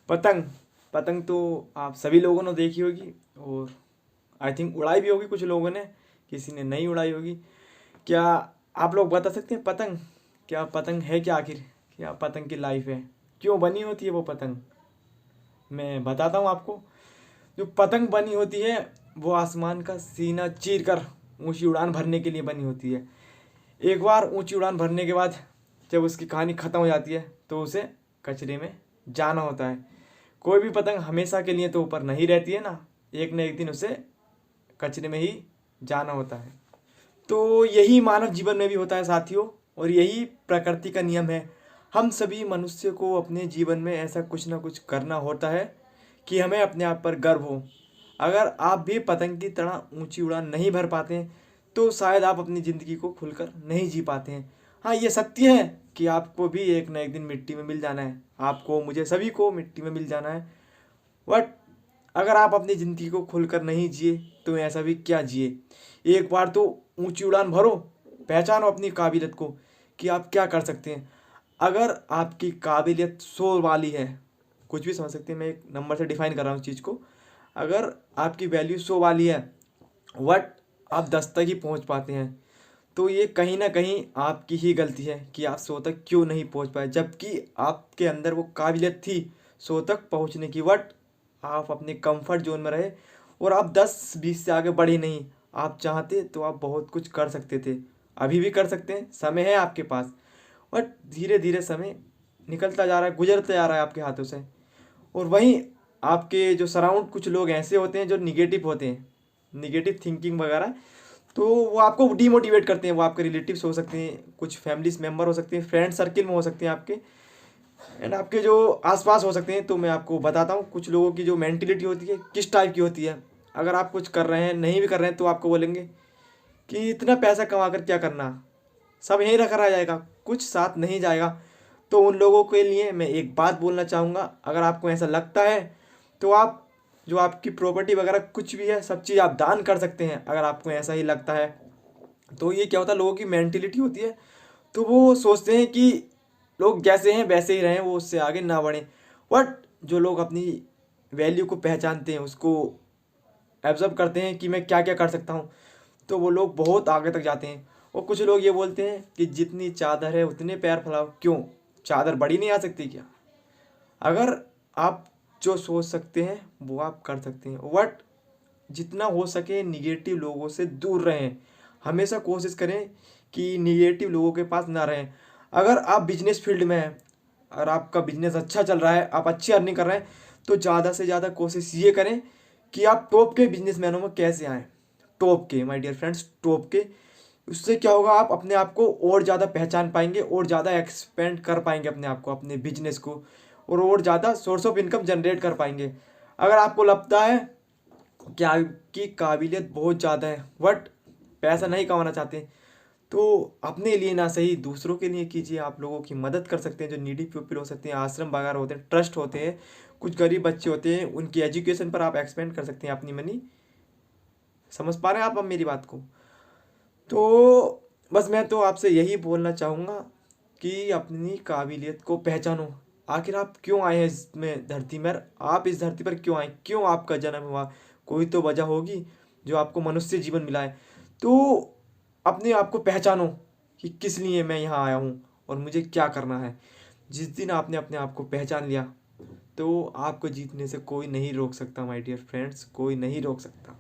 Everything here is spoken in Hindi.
पतंग। पतंग तो आप सभी लोगों ने देखी होगी, और आई थिंक उड़ाई भी होगी कुछ लोगों ने, किसी ने नहीं उड़ाई होगी। क्या आप लोग बता सकते हैं पतंग क्या पतंग है क्या आखिर? क्या पतंग की लाइफ है? क्यों बनी होती है वो पतंग? मैं बताता हूँ आपको। जो पतंग बनी होती है वो आसमान का सीना चीर कर ऊंची उड़ान भरने के लिए बनी होती है। एक बार ऊंची उड़ान भरने के बाद जब उसकी कहानी ख़त्म हो जाती है तो उसे कचरे में जाना होता है। कोई भी पतंग हमेशा के लिए तो ऊपर नहीं रहती है ना एक दिन उसे कचरे में ही जाना होता है। तो यही मानव जीवन में भी होता है साथियों, और यही प्रकृति का नियम है। हम सभी मनुष्य को अपने जीवन में ऐसा कुछ ना कुछ करना होता है कि हमें अपने आप पर गर्व हो। अगर आप भी पतंग की तरह ऊंची उड़ान नहीं भर पाते हैं तो शायद आप अपनी ज़िंदगी को खुलकर नहीं जी पाते हैं। हाँ, ये सत्य है कि आपको भी एक ना एक दिन मिट्टी में मिल जाना है। आपको, मुझे, सभी को मिट्टी में मिल जाना है। बट अगर आप अपनी ज़िंदगी को खुलकर नहीं जिए तो ऐसा भी क्या जिए। एक बार तो ऊंची उड़ान भरो, पहचानो अपनी काबिलियत को कि आप क्या कर सकते हैं। अगर आपकी काबिलियत 100 वाली है, कुछ भी समझ सकते हैं, मैं एक नंबर से डिफाइन कर रहा हूँ उस चीज़ को। अगर आपकी वैल्यू 100 वाली है बट आप 10 तक ही पहुँच पाते हैं, तो ये कहीं ना कहीं आपकी ही गलती है कि आप 100 तक क्यों नहीं पहुँच पाए, जबकि आपके अंदर वो काबिलियत थी 100 तक पहुँचने की। बट आप अपने कंफर्ट जोन में रहे और आप 10-20 से आगे बढ़े नहीं। आप चाहते तो आप बहुत कुछ कर सकते थे, अभी भी कर सकते हैं, समय है आपके पास। बट धीरे धीरे समय निकलता जा रहा है, गुजरता जा रहा है आपके हाथों से। और वहीं आपके जो सराउंड कुछ लोग ऐसे होते हैं जो निगेटिव होते हैं, निगेटिव थिंकिंग वगैरह, तो वो आपको डीमोटिवेट करते हैं। वो आपके रिलेटिव्स हो सकते हैं, कुछ फैमिलीज मेम्बर हो सकते हैं, फ्रेंड सर्किल में हो सकते हैं आपके, एंड आपके जो आसपास हो सकते हैं। तो मैं आपको बताता हूँ कुछ लोगों की जो मेंटिलिटी होती है किस टाइप की होती है। अगर आप कुछ कर रहे हैं, नहीं भी कर रहे हैं, तो आपको बोलेंगे कि इतना पैसा कमा कर क्या करना, सब यहीं रखा रह जाएगा, कुछ साथ नहीं जाएगा। तो उन लोगों के लिए मैं एक बात बोलना चाहूँगा, अगर आपको ऐसा लगता है तो आप जो आपकी प्रॉपर्टी वगैरह कुछ भी है सब चीज़ आप दान कर सकते हैं, अगर आपको ऐसा ही लगता है। तो ये क्या होता है, लोगों की मेंटिलिटी होती है, तो वो सोचते हैं कि लोग जैसे हैं वैसे ही रहें, वो उससे आगे ना बढ़ें। बट जो लोग अपनी वैल्यू को पहचानते हैं, उसको एब्जर्व करते हैं कि मैं क्या क्या कर सकता हूँ, तो वो लोग बहुत आगे तक जाते हैं। और कुछ लोग ये बोलते हैं कि जितनी चादर है उतने पैर फैलाओ। क्यों, चादर बड़ी नहीं आ सकती क्या? अगर आप जो सोच सकते हैं वो आप कर सकते हैं। बट जितना हो सके निगेटिव लोगों से दूर रहें। हमेशा कोशिश करें कि निगेटिव लोगों के पास ना रहें। अगर आप बिजनेस फील्ड में हैं, अगर आपका बिजनेस अच्छा चल रहा है, आप अच्छी अर्निंग कर रहे हैं, तो ज़्यादा से ज़्यादा कोशिश ये करें कि आप टॉप के बिजनेसमैनों में कैसे आएँ। टॉप के, माय डियर फ्रेंड्स, टॉप के। उससे क्या होगा, आप अपने आप को और ज़्यादा पहचान पाएंगे और ज़्यादा एक्सपेंड कर पाएंगे अपने आप को, अपने बिजनेस को, और ज़्यादा सोर्स ऑफ इनकम जनरेट कर पाएंगे। अगर आपको लगता है कि आपकी काबिलियत बहुत ज़्यादा है बट पैसा नहीं कमाना चाहते, तो अपने लिए ना सही दूसरों के लिए कीजिए। आप लोगों की मदद कर सकते हैं, जो नीडी पीपल हो सकते हैं, आश्रम वगैरह होते हैं, ट्रस्ट होते हैं, कुछ गरीब बच्चे होते हैं, उनकी एजुकेशन पर आप एक्सपेंड कर सकते हैं अपनी मनी। समझ पा रहे हैं आप अब मेरी बात को? तो बस मैं तो आपसे यही बोलना चाहूँगा कि अपनी काबिलियत को पहचानो। आखिर आप क्यों आए हैं इसमें धरती में? आप इस धरती पर क्यों आए, क्यों आपका जन्म हुआ? कोई तो वजह होगी जो आपको मनुष्य जीवन मिला है। तो अपने आप को पहचानो कि किस लिए मैं यहाँ आया हूँ और मुझे क्या करना है। जिस दिन आपने अपने आप को पहचान लिया तो आपको जीतने से कोई नहीं रोक सकता, माय डियर फ्रेंड्स, कोई नहीं रोक सकता।